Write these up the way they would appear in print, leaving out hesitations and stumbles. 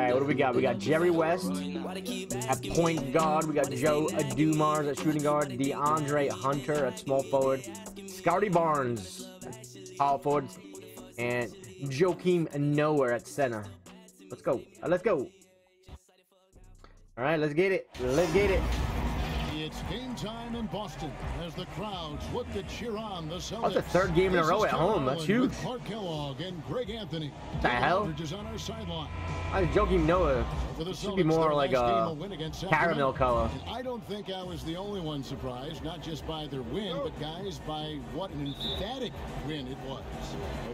right, what do we got? We got Jerry West at point guard. We got Joe Dumars at shooting guard. DeAndre Hunter at small forward. Scotty Barnes at power forward. And Joakim Noah at center. Let's go. Let's go. All right, let's get it. Let's get it. It's game time in Boston as the crowds look to cheer on the Celtics. That's the third game in a row at home. That's huge. Clark Kellogg and Greg Anthony. What the hell? On our sideline. I was joking. Noah should be more like a caramel color. And I don't think I was the only one surprised, not just by their win, but guys, by what an emphatic win it was.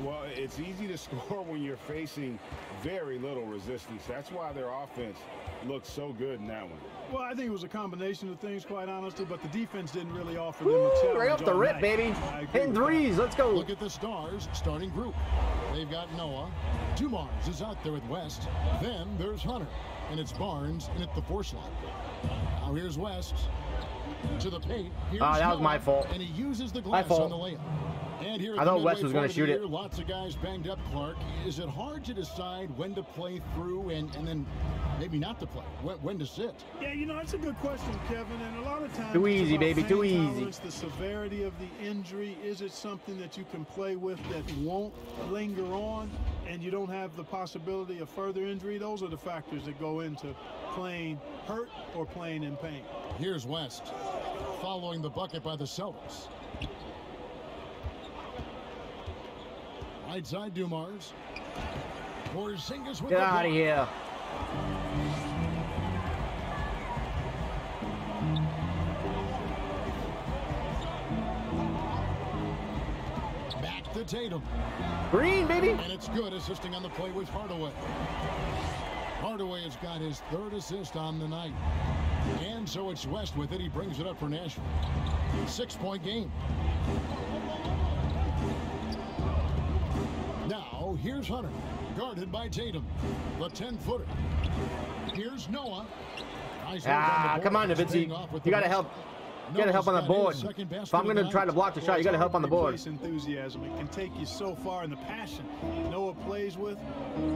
Well, it's easy to score when you're facing very little resistance. That's why their offense looked so good in that one. Well, I think it was a combination of things, quite honestly, but the defense didn't really offer them a challenge. Right off the rip, baby. Hitting threes. Let's go. Look at the Stars starting group. They've got Noah. Dumars is out there with West. Then there's Hunter. And it's Barnes in at the 4 slot. Now here's West to the paint. Here's that was Noah, my fault. And he uses the glass on the layup. And here I thought West was going to shoot it. Lots of guys banged up, Clark. Is it hard to decide when to play through and then maybe not to play? When to sit? Yeah, you know, that's a good question, Kevin. And a lot of times, too easy, baby, too easy. The severity of the injury, is it something that you can play with that won't linger on and you don't have the possibility of further injury? Those are the factors that go into playing hurt or playing in pain. Here's West following the bucket by the Celtics. Right side, Dumars. Porzingis with Get out of here. Back to Tatum. Green, baby. And it's good, assisting on the play with Hardaway. Hardaway has got his 3rd assist on the night. And so it's West with it. He brings it up for Nashville. 6-point game. Now, here's Hunter, guarded by Tatum, the 10-footer. Here's Noah. Come on, Nowitzki. You got to help. You got to help on the board. If I'm going to try to block the shot, you got to help on the board. Enthusiasm. It can take you so far, in the passion Noah plays with,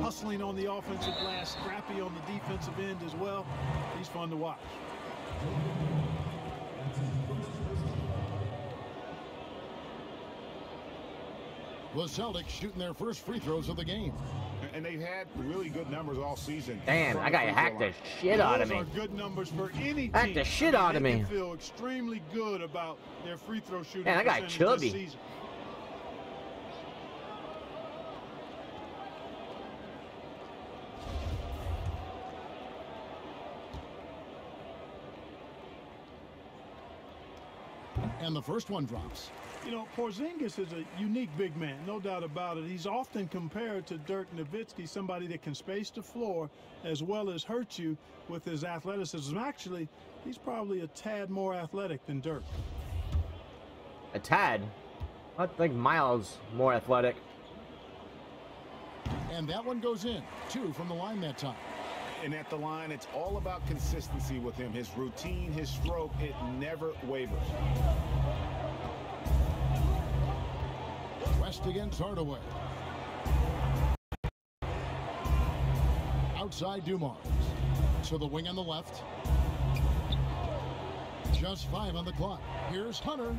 hustling on the offensive glass, scrappy on the defensive end as well. He's fun to watch. The Celtics shooting their first free throws of the game. And they've had really good numbers all season. Damn, I got hacked the shit out of me. Those are good numbers for any team. Hacked the shit out of me. They feel extremely good about their free throw shooting. Man, I got chubby. And the first one drops. You know, Porzingis is a unique big man, no doubt about it. He's often compared to Dirk Nowitzki, somebody that can space the floor as well as hurt you with his athleticism. Actually, he's probably a tad more athletic than Dirk. A tad? I think Miles more athletic. And that one goes in. 2 from the line that time. And at the line, it's all about consistency with him. His routine, his stroke, it never wavers. West against Hardaway. Outside Dumars. So the wing on the left. Just 5 on the clock. Here's Hunter.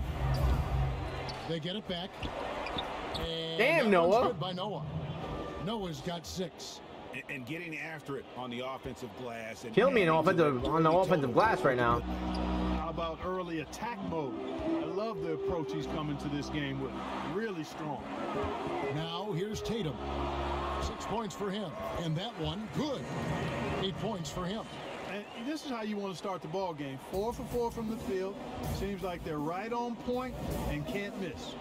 They get it back. And damn, Noah. Good by Noah. Noah's got 6. And getting after it on the offensive glass. And kill me on the offensive glass right now. How about early attack mode? I love the approach he's coming to this game with. Really strong. Now here's Tatum. 6 points for him. And that one, good. 8 points for him. And this is how you want to start the ball game. 4 for 4 from the field. Seems like they're right on point and can't miss.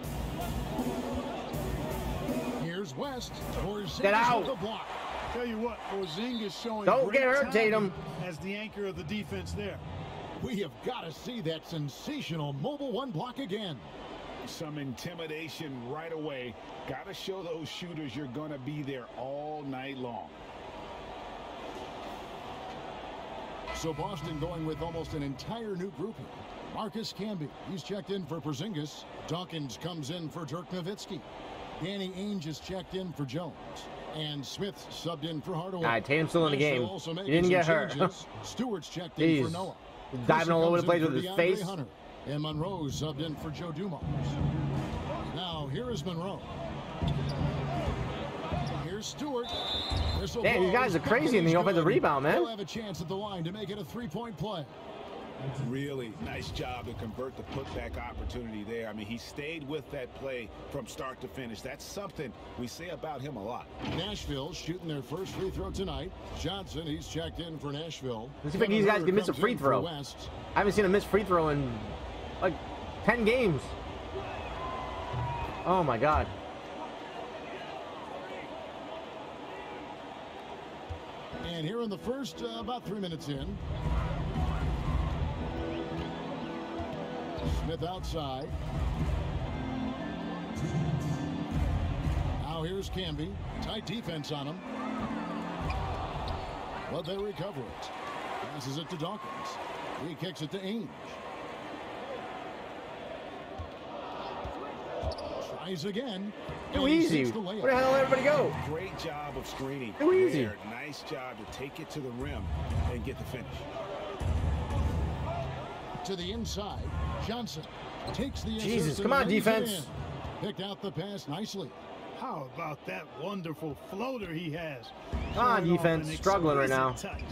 Here's West. Get out. The block. Tell you what, Porzingis showing don't get hurt, Tatum, as the anchor of the defense there. We have got to see that sensational mobile 1 block again. Some intimidation right away. Got to show those shooters you're going to be there all night long. So Boston going with almost an entire new group here. Marcus Camby, he's checked in for Porzingis. Dawkins comes in for Dirk Nowitzki. Danny Ainge is checked in for Jones. And Smith subbed in for Hardaway. All right, Tatum's still in the game. He didn't get hurt. Stewart's checked in for Noah. Diving all over the place with his face. Hunter. And Monroe subbed in for Joe Dumars. Now, here is Monroe. Here's Stewart. Damn, these guys are crazy in the offensive rebound, man. He'll have a chance at the line to make it a three-point play. Really nice job to convert the putback opportunity there. I mean, he stayed with that play from start to finish. That's something we say about him a lot. Nashville shooting their first free throw tonight. Johnson, he's checked in for Nashville. Let's see if these guys can miss a free throw. I haven't seen a missed free throw in like 10 games. Oh my God. And here in the first, about 3 minutes in. Smith outside. Now here's Camby. Tight defense on him. But they recover it. Passes it to Dawkins. He kicks it to Ainge. Tries again. Too easy. Where the hell did everybody go? Great job of screening. Too easy. Nice job to take it to the rim and get the finish. To the inside. Johnson takes the Jesus, come on, defense. Picked out the pass nicely. How about that wonderful floater he has? Come on, defense. Struggling right now. Touch.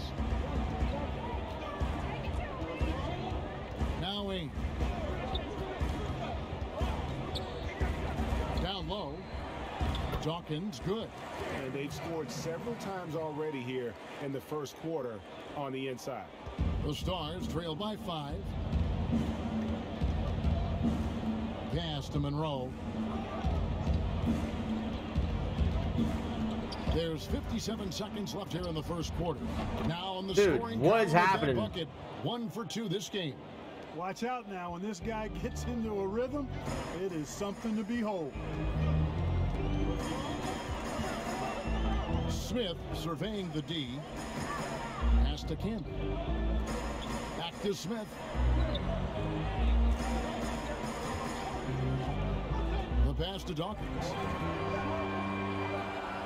Now Ainge. Down low. Dawkins, good. And they've scored several times already here in the first quarter on the inside. The Stars trail by 5. Pass to Monroe. There's 57 seconds left here in the first quarter. Now on the scoring. What is happening? Bucket. 1 for 2 this game. Watch out now. When this guy gets into a rhythm, it is something to behold. Smith surveying the D. Pass to Camby. Back to Smith. The pass to Dawkins.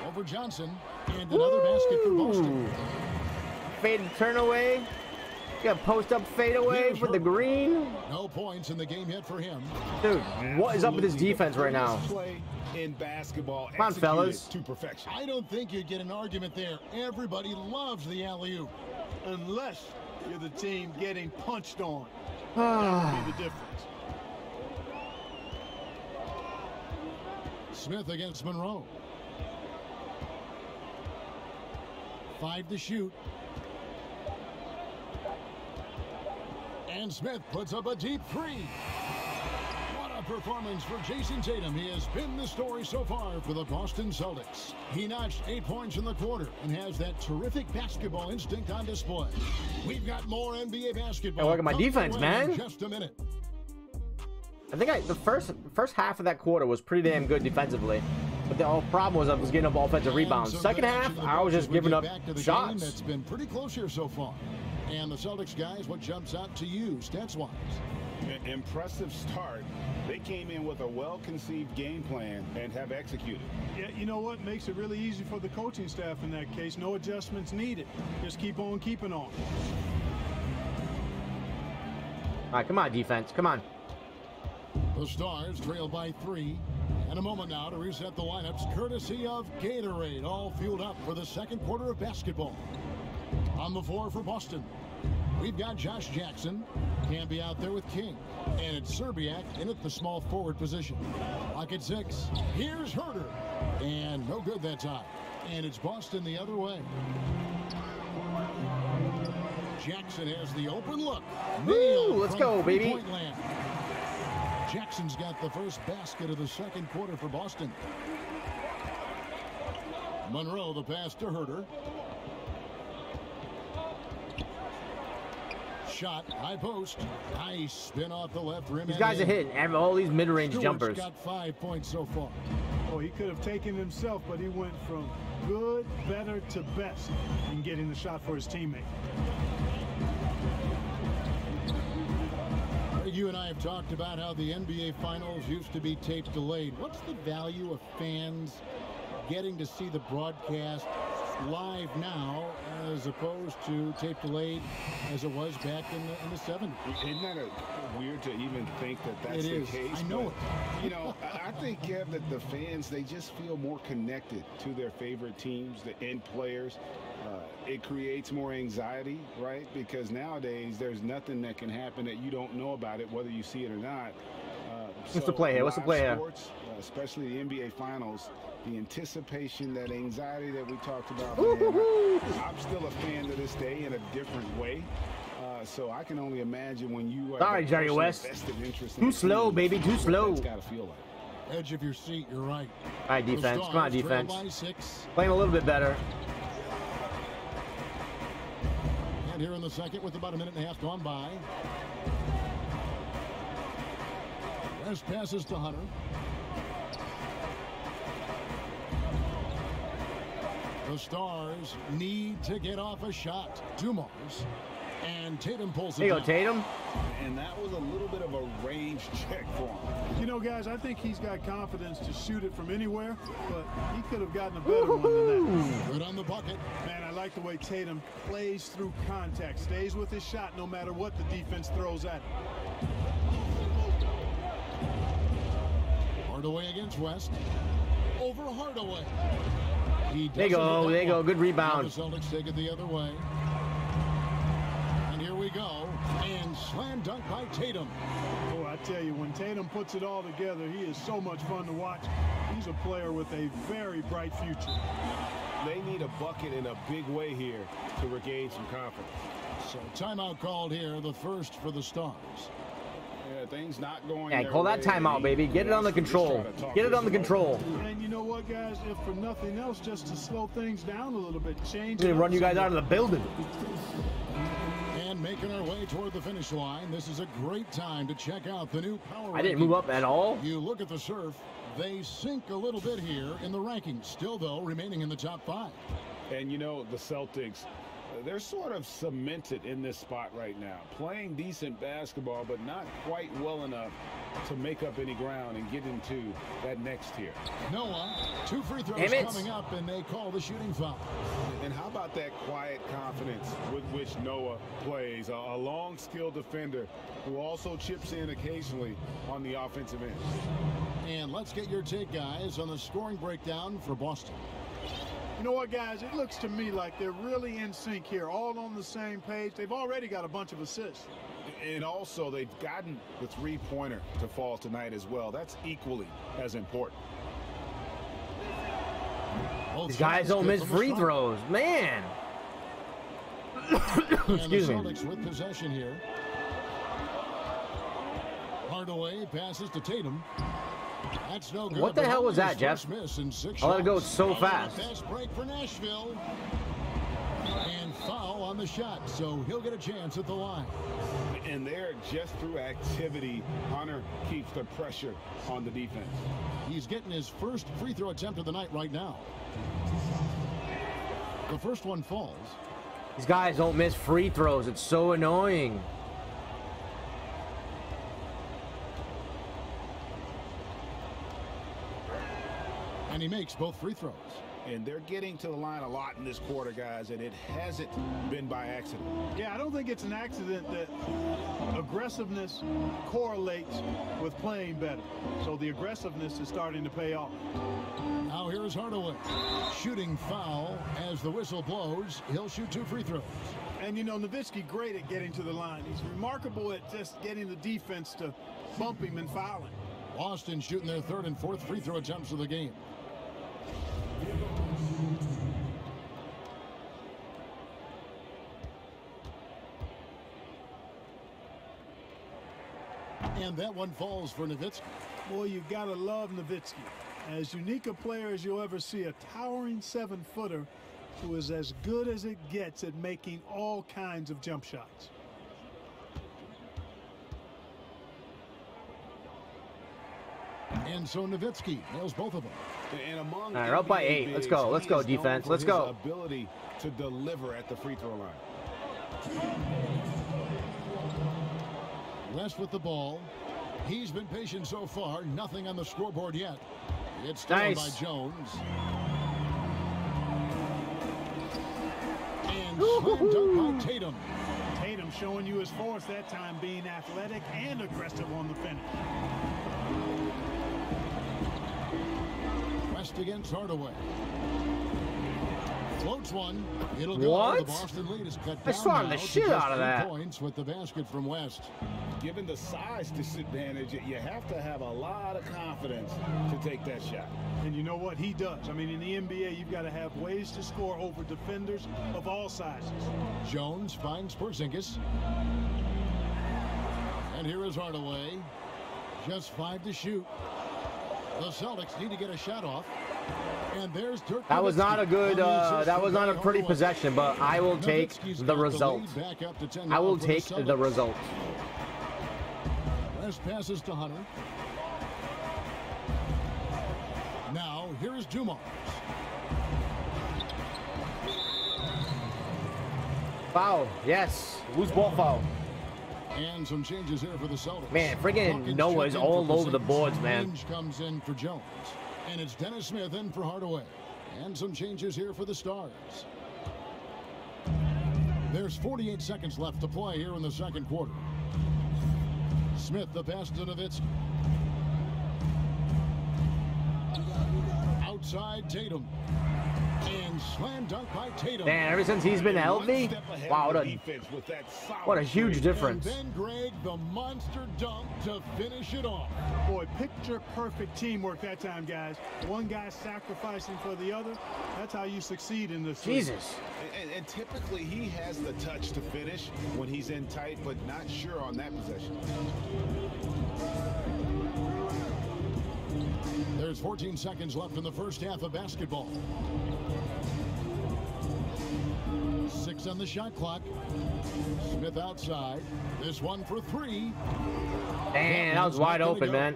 Over Johnson. And another basket for Boston. Fade turn away. Got post up fade away for the green. No points in the game yet for him. Dude, what is up with this defense right now? Play in basketball. Come on, fellas. To perfection. I don't think you'd get an argument there. Everybody loves the alley-oop. Unless you're the team getting punched on. That would be the difference. Smith against Monroe. 5 to shoot. And Smith puts up a deep 3. What a performance for Jason Tatum. He has been the story so far for the Boston Celtics. He notched 8 points in the quarter and has that terrific basketball instinct on display. We've got more NBA basketball. Hey, look at my defense, man. In just a minute. I think the first half of that quarter was pretty damn good defensively. But the whole problem was I was getting up offensive rebounds. Second half, I was just giving up shots. That's been pretty close here so far. And the Celtics guys, what jumps out to you stats-wise? Impressive start. They came in with a well-conceived game plan and have executed. Yeah, you know what? Makes it really easy for the coaching staff in that case. No adjustments needed. Just keep on keeping on. All right, come on, defense. Come on. The Stars trail by 3. And a moment now to reset the lineups, courtesy of Gatorade, all fueled up for the second quarter of basketball. On the floor for Boston, we've got Josh Jackson. Camby out there with King. And it's Serbiak in at the small forward position. Lock at 6. Here's Herter. And no good that time. And it's Boston the other way. Jackson has the open look. Woo, let's go, baby. Jackson's got the first basket of the second quarter for Boston. Monroe, the pass to Herter. Shot, high post. Nice spin off the left rim. These guys are hitting all these mid-range jumpers. Got 5 points so far. Oh, he could have taken himself, but he went from good, better to best in getting the shot for his teammate. You and I have talked about how the NBA Finals used to be tape delayed. What's the value of fans getting to see the broadcast live now as opposed to tape delayed as it was back in the 70s. Isn't that weird to even think that that's the case? I know it. You know, I think, Kev, that the fans, they just feel more connected to their favorite teams, the end players. It creates more anxiety, right? Because nowadays there's nothing that can happen that you don't know about it, whether you see it or not. What's the play here? What's the play here? Sports, especially the NBA Finals, the anticipation, that anxiety that we talked about. Man, I'm still a fan to this day in a different way. So I can only imagine when you are. Sorry, Jerry West. Too slow, baby. Too slow. It's got to feel like. Edge of your seat. You're right. All right, defense. Come on, defense. Playing a little bit better. And here in the second with about a minute and a half gone by. West passes to Hunter. The Stars need to get off a shot. Dumars. And Tatum pulls it There you go, down. Tatum. And that was a little bit of a range check for him. You know, guys, I think he's got confidence to shoot it from anywhere, but he could have gotten a better one than that. Good on the bucket. Man, I like the way Tatum plays through contact, stays with his shot no matter what the defense throws at him. Hardaway against West. Over Hardaway. There you go. There you go. Good rebound. The Celtics take it the other way. And here we go. And slam dunk by Tatum. Oh, I tell you, when Tatum puts it all together, he is so much fun to watch. He's a player with a very bright future. They need a bucket in a big way here to regain some confidence. So timeout called here, the first for the Stars. Yeah, things not going. Yeah, call that timeout, baby. Get it on the control. Get it on the control. And you know what, guys? If for nothing else, just to slow things down a little bit, change. Gonna run you guys out of the building. And making our way toward the finish line. This is a great time to check out the new power. I didn't move up at all. You look at the surf. They sink a little bit here in the rankings. Still, though, remaining in the top 5. And you know, the Celtics, they're sort of cemented in this spot right now. Playing decent basketball, but not quite well enough to make up any ground and get into that next tier. Noah, 2 free throws coming up, and they call the shooting foul. And how about that quiet confidence with which Noah plays? A long, skilled defender who also chips in occasionally on the offensive end. And let's get your take, guys, on the scoring breakdown for Boston. You know what, guys? It looks to me like they're really in sync here, all on the same page. They've already got a bunch of assists. And also, they've gotten the three-pointer to fall tonight as well. That's equally as important. These guys don't miss free throws, man. Excuse me. Celtics with possession here. Hardaway passes to Tatum. That's no good. What the hell was that, Jeff? I let it go so fast. Fast break for Nashville. And foul on the shot, so he'll get a chance at the line. And there, just through activity, Hunter keeps the pressure on the defense. He's getting his first free throw attempt of the night right now. The first one falls. These guys don't miss free throws. It's so annoying. And he makes both free throws. And they're getting to the line a lot in this quarter, guys, and it hasn't been by accident. Yeah, I don't think it's an accident that aggressiveness correlates with playing better. So the aggressiveness is starting to pay off. Now here's Hardaway. Shooting foul as the whistle blows. He'll shoot 2 free throws. And, you know, Nowitzki great at getting to the line. He's remarkable at just getting the defense to bump him and foul him. Boston shooting their 3rd and 4th free throw attempts of the game. And that one falls for Nowitzki. Boy, you gotta love Nowitzki. As unique a player as you'll ever see, a towering 7-footer who is as good as it gets at making all kinds of jump shots. And so Nowitzki nails both of them. And among all right, up by 8. Let's go. Let's go, defense. Let's go. Ability to deliver at the free throw line. West with the ball. He's been patient so far. Nothing on the scoreboard yet. It's down by Jones. And slam dunk by Tatum. Tatum showing you his force that time, being athletic and aggressive on the finish. West against Hardaway. Floats one. It'll go. What? The Boston lead is cut I down swung now the to shit just out of 3 that. points with the basket from West. Given the size disadvantage, you have to have a lot of confidence to take that shot. And you know what he does? I mean, in the NBA, you've got to have ways to score over defenders of all sizes. Jones finds Porzingis. And here is Hardaway. Just 5 to shoot. The Celtics need to get a shot off. And there's Dirk. That was not a good, that was not a pretty Hardaway. possession, but I will take Nowitzki's the got result. lead back up to 10 I will now for take Celtics. the result. West passes to Hunter. Now, here is Dumars. Foul, yes. Loose ball foul. And some changes here for the Celtics. Man, friggin' Hawkins Noah's checked in all for over the Porzingis. boards, man. Ainge comes in for Jones. And it's Dennis Smith in for Hardaway. And some changes here for the Stars. There's 48 seconds left to play here in the second quarter. Smith, the pass to Nowitzki. Outside Tatum. And slam dunk by Tatum. Man, ever since he's been healthy, wow, what a huge difference. And then Greg, the monster dunk to finish it off. Boy, picture perfect teamwork that time, guys. One guy sacrificing for the other. That's how you succeed in this. Jesus. And typically he has the touch to finish when he's in tight, but not sure on that possession. There's 14 seconds left in the first half of basketball. 6 on the shot clock. Smith outside. This one for 3. Damn, that was wide open, man.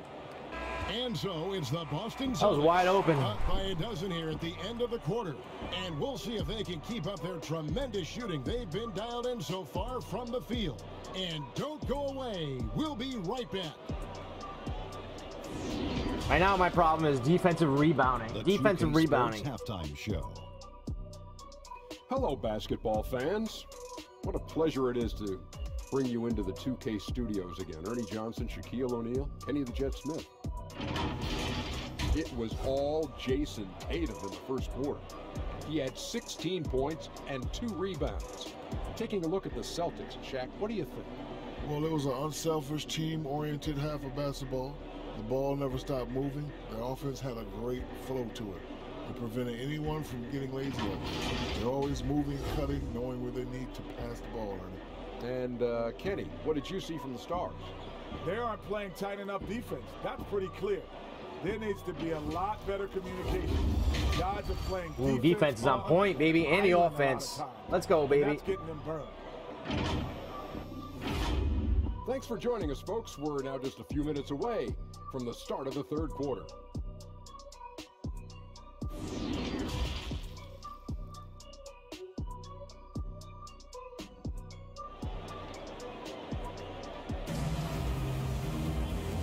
And so it's the Boston Celtics. That was wide open. Up by a dozen here at the end of the quarter. And we'll see if they can keep up their tremendous shooting. They've been dialed in so far from the field. And don't go away. We'll be right back. Right now, my problem is defensive rebounding. Defensive rebounding. Halftime show. Hello, basketball fans. What a pleasure it is to bring you into the 2K studios again. Ernie Johnson, Shaquille O'Neal, Kenny the Jet Smith. It was all Jason Tatum in the first quarter. He had 16 points and 2 rebounds. Taking a look at the Celtics, Shaq, what do you think? Well, it was an unselfish, team-oriented half of basketball. The ball never stopped moving. Their offense had a great flow to it. It prevented anyone from getting lazy on it. They're always moving, cutting, knowing where they need to pass the ball, Ernie. And Kenny, what did you see from the Stars? They aren't playing tight enough defense. That's pretty clear. There needs to be a lot better communication. Guys are playing defense. Defense is on point, baby, and the offense. Let's go, baby. That's getting them burned. Thanks for joining us, folks. We're now just a few minutes away from the start of the third quarter.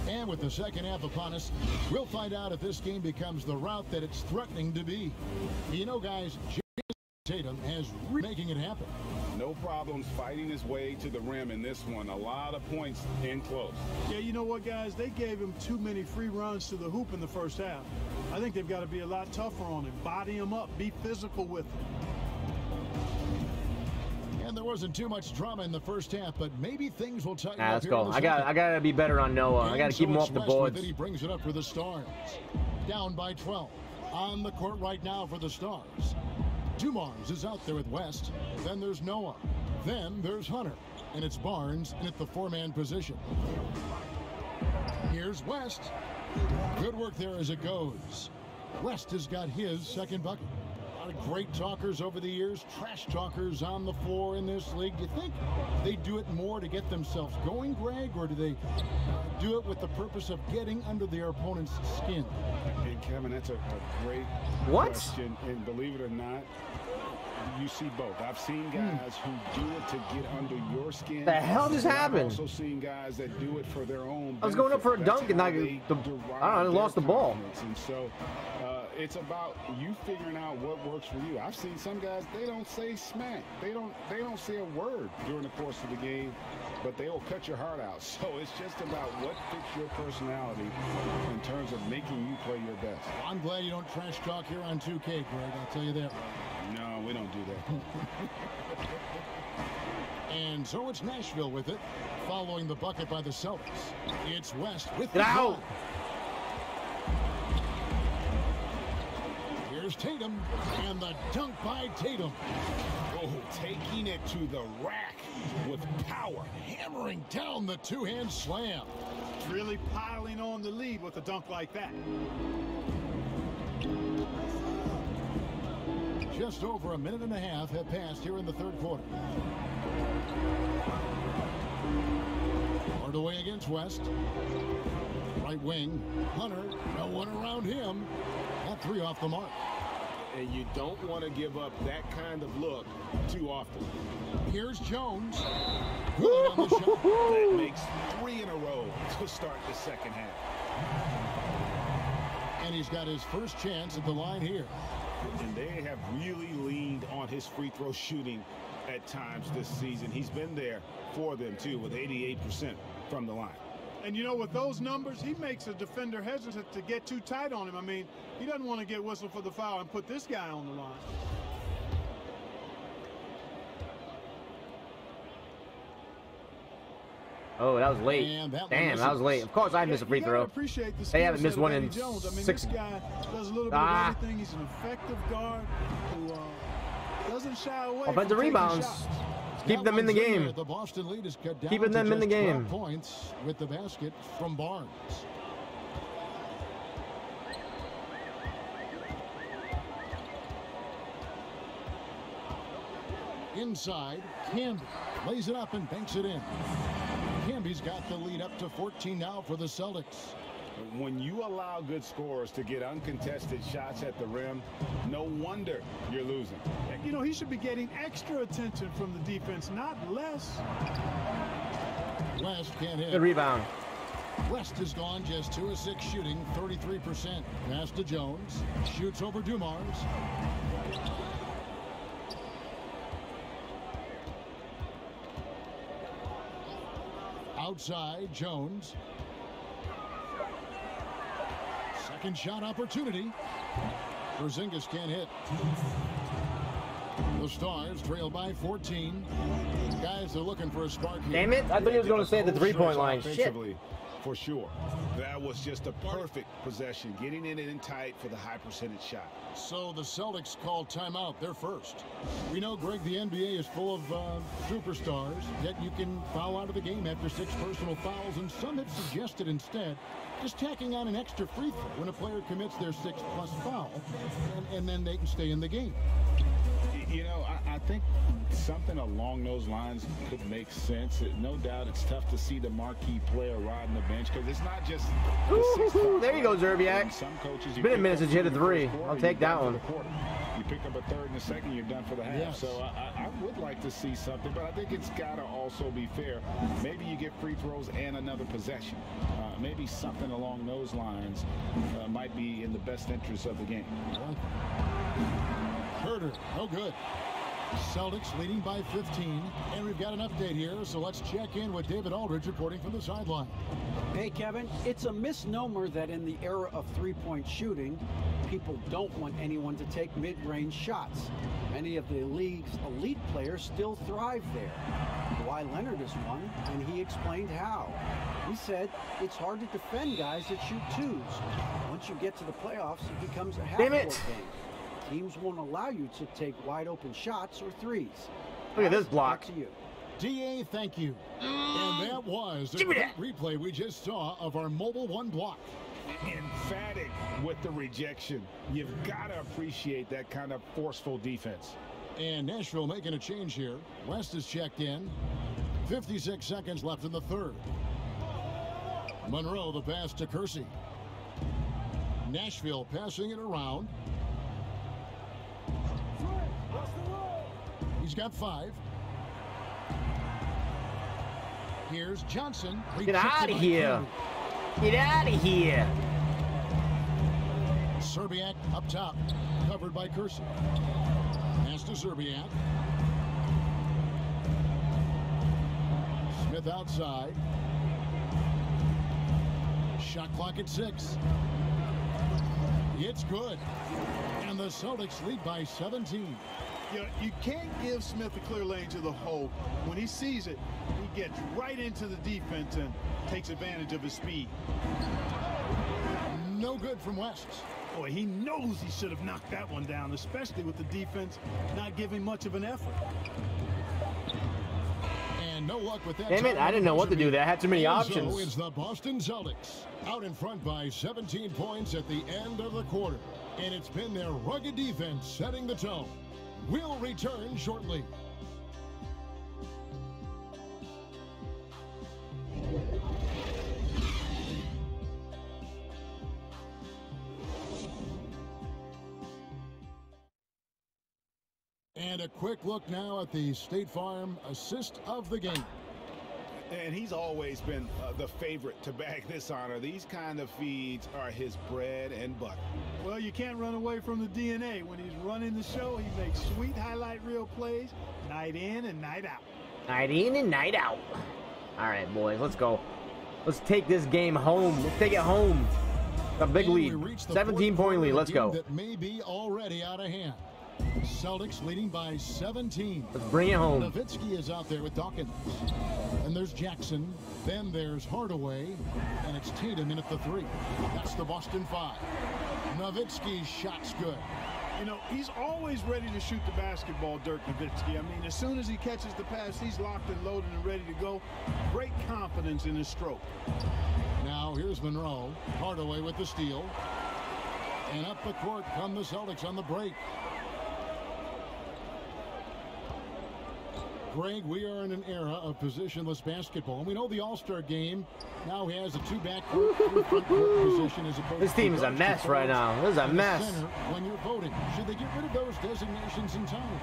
And with the second half upon us, we'll find out if this game becomes the route that it's threatening to be. You know, guys, Jason Tatum has making it happen. No problems fighting his way to the rim in this one. A lot of points in close. Yeah, you know what, guys? They gave him too many free runs to the hoop in the first half. I think they've got to be a lot tougher on him. Body him up. Be physical with him. And there wasn't too much drama in the first half, but maybe things will tighten up. Let's here in go. the I gotta be better on Noah. I gotta keep him off the boards. He brings it up for the Stars. Down by 12. On the court right now for the Stars. Dumars is out there with West. Then there's Noah. Then there's Hunter. And it's Barnes at the 4-man position. Here's West. Good work there as it goes. West has got his second bucket. A lot of great talkers over the years, trash talkers on the floor in this league. Do you think they do it more to get themselves going, Greg, or do they do it with the purpose of getting under their opponent's skin? And Kevin, that's a great question. And believe it or not, you see both. I've seen guys who do it to get under your skin. The hell just happened? I've also seen guys that do it for their own benefit. I was going up for a dunk and I lost the ball. And so it's about you figuring out what works for you. I've seen some guys, they don't say smack. They don't say a word during the course of the game, but they will cut your heart out. So it's just about what fits your personality in terms of making you play your best. I'm glad you don't trash talk here on 2K, Greg. I'll tell you that right. No, we don't do that. And so it's Nashville with it, following the bucket by the Celtics. It's West with Get the out. ball. Here's Tatum, and the dunk by Tatum. Oh, taking it to the rack with power. Hammering down the two-hand slam. Really piling on the lead with a dunk like that. Just over a minute and a half have passed here in the third quarter. Hardaway against West. Right wing, Hunter, no one around him. That three off the mark. And you don't want to give up that kind of look too often. Here's Jones. Good on the shot. That makes 3 in a row to start the second half. And he's got his first chance at the line here. And they have really leaned on his free throw shooting at times this season. He's been there for them, too, with 88% from the line. And, you know, with those numbers, he makes a defender hesitant to get too tight on him. I mean, he doesn't want to get whistled for the foul and put this guy on the line. Oh, that was late. Damn, that was late. Of course, I missed a free throw. They haven't missed one in Jones. I mean, 6. This guy does a little bit of everything. He's an effective guard who doesn't shy away. Offensive rebounds. Keep them in the game. The Boston lead is cut down. Keeping them in the game. 12 points with the basket from Barnes. Inside, Camby lays it up and banks it in. Camby's got the lead up to 14 now for the Celtics. When you allow good scorers to get uncontested shots at the rim, no wonder you're losing. You know, he should be getting extra attention from the defense, not less. West can't hit. Good rebound. West is gone, just 2 of 6 shooting, 33%. Pass to Jones. Shoots over Dumars. Outside, Jones. Second shot opportunity. Porzingis can't hit. The Stars trail by 14. Guys are looking for a spark here. Damn it. I thought he was going to say the three-point line. Shit. For sure. That was just a perfect possession. Getting in it in tight for the high percentage shot. So the Celtics called timeout. They're first. We know, Greg, the NBA is full of superstars, yet you can foul out of the game after 6 personal fouls, and some have suggested instead just tacking on an extra free throw when a player commits their 6+ foul, and then they can stay in the game. You know, I think something along those lines could make sense. No doubt it's tough to see the marquee player riding the bench because it's not just the there you go, Zerbiak. Some coaches, it's been a minute since you hit a 3. I'll take that one. You pick up a third and a second, you're done for the half. Yes. So I would like to see something, but I think it's got to also be fair. Maybe you get free throws and another possession. Maybe something along those lines might be in the best interest of the game. Herter, no good. Celtics leading by 15, and we've got an update here, so let's check in with David Aldridge reporting from the sideline. Hey, Kevin, it's a misnomer that in the era of three-point shooting, people don't want anyone to take mid-range shots. Many of the league's elite players still thrive there. Kawhi Leonard is one, and he explained how. He said it's hard to defend guys that shoot twos. Once you get to the playoffs, it becomes a half-court game. Teams won't allow you to take wide-open shots or threes. Look at this block. Back to you. DA, thank you. And that was a great replay we just saw of our Mobile One block. Emphatic with the rejection. You've got to appreciate that kind of forceful defense. And Nashville making a change here. West is checked in. 56 seconds left in the third. Monroe, the pass to Kersey. Nashville passing it around. He's got 5. Here's Johnson. Get out of here. Get out of here. Serbiak up top, covered by Kersey. Pass to Serbiak. Smith outside. Shot clock at 6. It's good. And the Celtics lead by 17. You can't give Smith a clear lane to the hole. When he sees it, he gets right into the defense and takes advantage of his speed. No good from West. Boy, he knows he should have knocked that one down, especially with the defense not giving much of an effort. And no luck with that. Damn it, I didn't know what to do there. I had too many options. So it's the Boston Celtics out in front by 17 points at the end of the quarter. And it's been their rugged defense setting the tone. We'll return shortly. And a quick look now at the State Farm assist of the game. And he's always been the favorite to bag this honor. These kind of feeds are his bread and butter. Well, you can't run away from the DNA. When he's running the show, he makes sweet highlight reel plays night in and night out. Night in and night out. All right, boys, let's go. Let's take this game home. Let's take it home. A big lead. 17-point lead. Let's go. That may be already out of hand. Celtics leading by 17. Let's bring it home. Nowitzki is out there with Dawkins. And there's Jackson. Then there's Hardaway. And it's Tatum in at the 3. That's the Boston 5. Nowitzki's shot's good. You know, he's always ready to shoot the basketball, Dirk Nowitzki. I mean, as soon as he catches the pass, he's locked and loaded and ready to go. Great confidence in his stroke. Now here's Monroe. Hardaway with the steal. And up the court come the Celtics on the break. Greg, we are in an era of positionless basketball. And we know the All-Star game now has a two-backcourt, three-front-court position as opposed to... This team is a mess right now. This is a mess. When you're voting, should they get rid of those designations in time?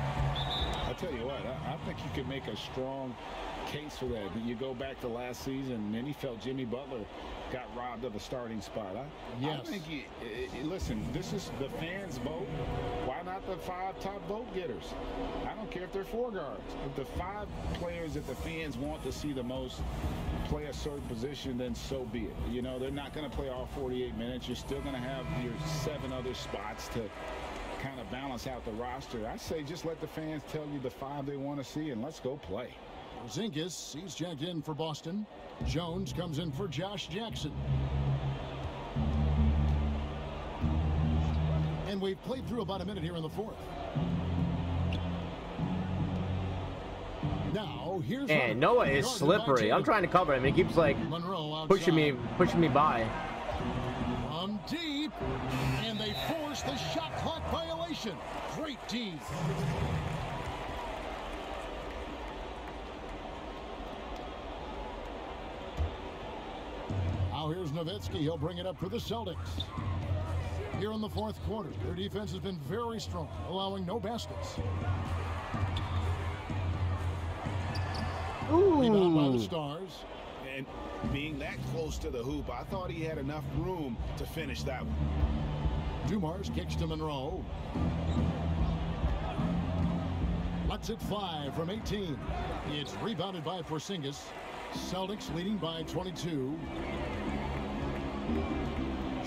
I'll tell you what, I think you could make a strong case for that. You go back to last season, and then he felt Jimmy Butler got robbed of a starting spot. I think, listen, this is the fans' vote. Why not the 5 top vote getters? I don't care if they're 4 guards. If the 5 players that the fans want to see the most play a certain position, then so be it. You know, they're not going to play all 48 minutes. You're still going to have your 7 other spots to kind of balance out the roster. I say just let the fans tell you the 5 they want to see, and let's go play. Porzingis, he's checked in for Boston. Jones comes in for Josh Jackson. And we've played through about a minute here in the 4th. Now, here's and Noah is slippery. I'm trying to cover him. He keeps like pushing me by. From deep, and they force the shot clock violation. Great D. Now here's Nowitzki. He'll bring it up for the Celtics. Here in the 4th quarter, their defense has been very strong, allowing no baskets. Rebound by the Stars. And being that close to the hoop, I thought he had enough room to finish that one. Dumars kicks to Monroe. Lets it fly from 18. It's rebounded by Porzingis. Celtics leading by 22.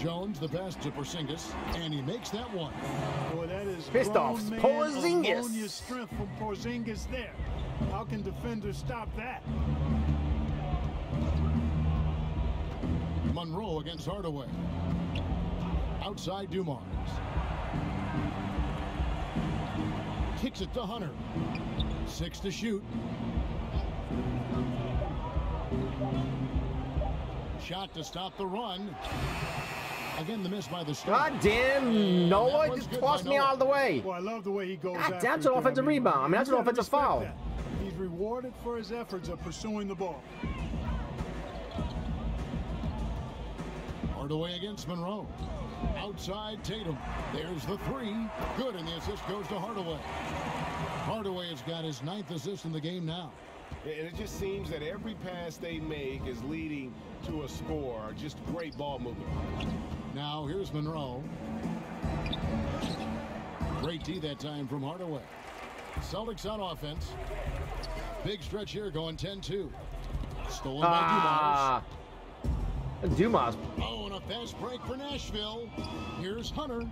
Jones the pass to Porzingis, and he makes that one. Boy, that is pissed off. Porzingis. Strength from Porzingis there. How can defenders stop that? Monroe against Hardaway. Outside Dumars. Kicks it to Hunter. 6 to shoot. Shot to stop the run. Again, the miss by the Stars. God damn, Noah just tossed me all the way. Well, I love the way he goes after that's an offensive rebound. I mean, that's an offensive foul. That. He's rewarded for his efforts of pursuing the ball. Hardaway against Monroe. Outside Tatum. There's the 3. Good, and the assist goes to Hardaway. Hardaway has got his 9th assist in the game now. And it just seems that every pass they make is leading to a score. Just great ball movement. Now here's Monroe. Great D that time from Hardaway. Celtics on offense. Big stretch here going 10-2. Stolen by Dumars. Dumars. Oh, and a fast break for Nashville. Here's Hunter.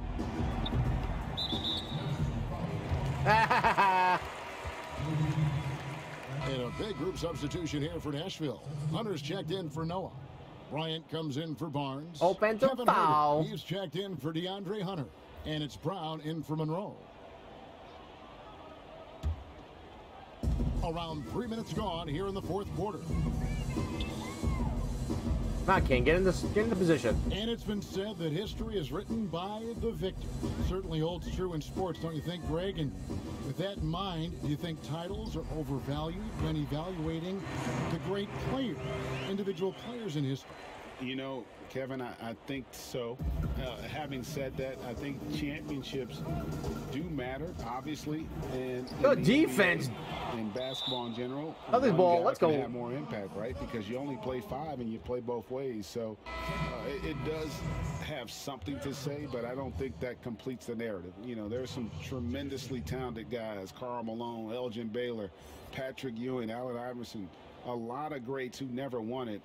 And a big group substitution here for Nashville. Hunter's checked in for Noah. Bryant comes in for Barnes. Offensive foul. He's checked in for DeAndre Hunter. And it's Brown in for Monroe. Around 3 minutes gone here in the fourth quarter. Come on, King, get in the position. And it's been said that history is written by the victor. Certainly holds true in sports, don't you think, Greg? And with that in mind, do you think titles are overvalued when evaluating the great players, individual players in history? You know, Kevin, I think so. Having said that, I think championships do matter, obviously. And good defense. In basketball in general, Celtics ball, let's go. Have more impact, right? Because you only play 5 and you play both ways. So it does have something to say, but I don't think that completes the narrative. You know, there's some tremendously talented guys: Karl Malone, Elgin Baylor, Patrick Ewing, Allen Iverson. A lot of greats who never won it.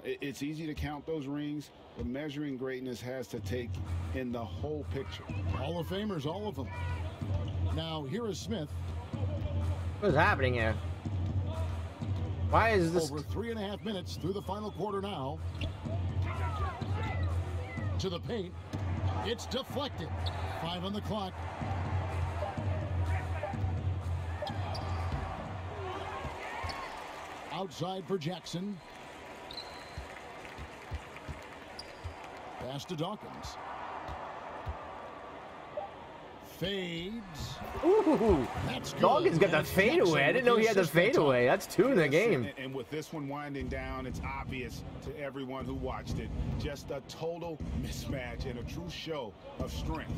It's easy to count those rings, but measuring greatness has to take in the whole picture. Hall of Famers, all of them. Now, here is Smith. What is happening here? Why is this? Over 3.5 minutes through the final quarter now. To the paint. It's deflected. 5 on the clock. Outside for Jackson. Pass to Dawkins. Fades. Ooh, that's good. Dawkins got the fadeaway. I didn't know he had the fadeaway. That's 2 in the game. And with this one winding down, it's obvious to everyone who watched it. Just a total mismatch and a true show of strength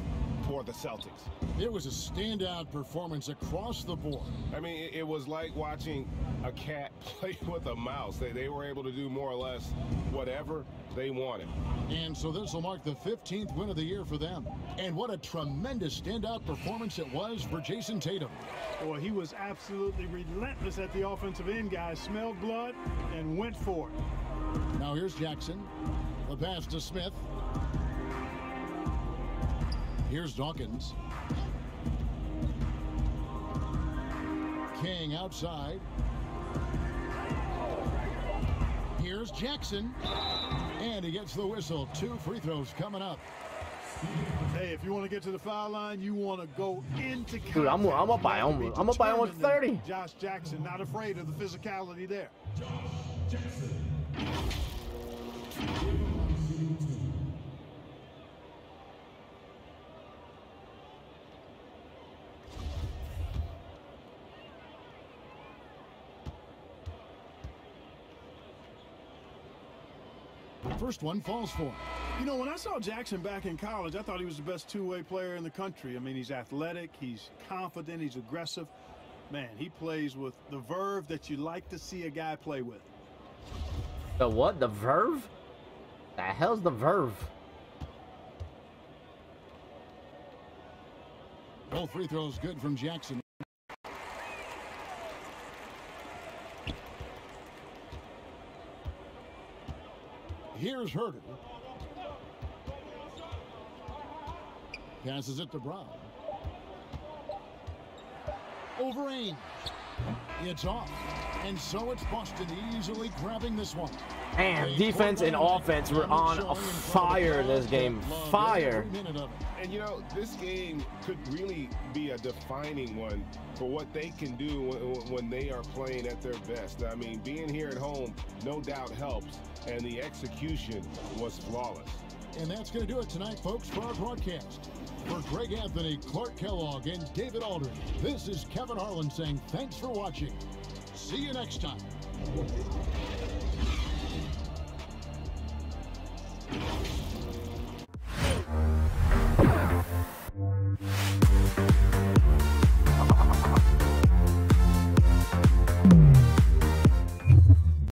for the Celtics. It was a standout performance across the board. I mean, it was like watching a cat play with a mouse. They were able to do more or less whatever they wanted. And so this will mark the 15th win of the year for them. And what a tremendous standout performance it was for Jason Tatum. Boy, he was absolutely relentless at the offensive end, guys. Smelled blood and went for it. Now here's Jackson. The pass to Smith. Here's Dawkins. King outside. Here's Jackson. And he gets the whistle. 2 free throws coming up. Hey, if you want to get to the foul line, you want to go into contact. Dude, I'm up by almost 30. Josh Jackson, not afraid of the physicality there. First one falls for him. You know, when I saw Jackson back in college, I thought he was the best two-way player in the country. I mean, he's athletic, he's confident, he's aggressive. Man, he plays with the verve that you like to see a guy play with. The what? The verve? The hell's the verve? Both free throws good from Jackson. Here's Herter. Passes it to Brown. Over Ainge. It's off. And so it's Boston easily grabbing this one. And defense and offense were on fire in this game. Fire. And, you know, this game could really be a defining one for what they can do when they are playing at their best. I mean, being here at home, no doubt helps, and the execution was flawless. And that's going to do it tonight, folks, for our broadcast. For Greg Anthony, Clark Kellogg, and David Aldridge, this is Kevin Harlan saying thanks for watching. See you next time.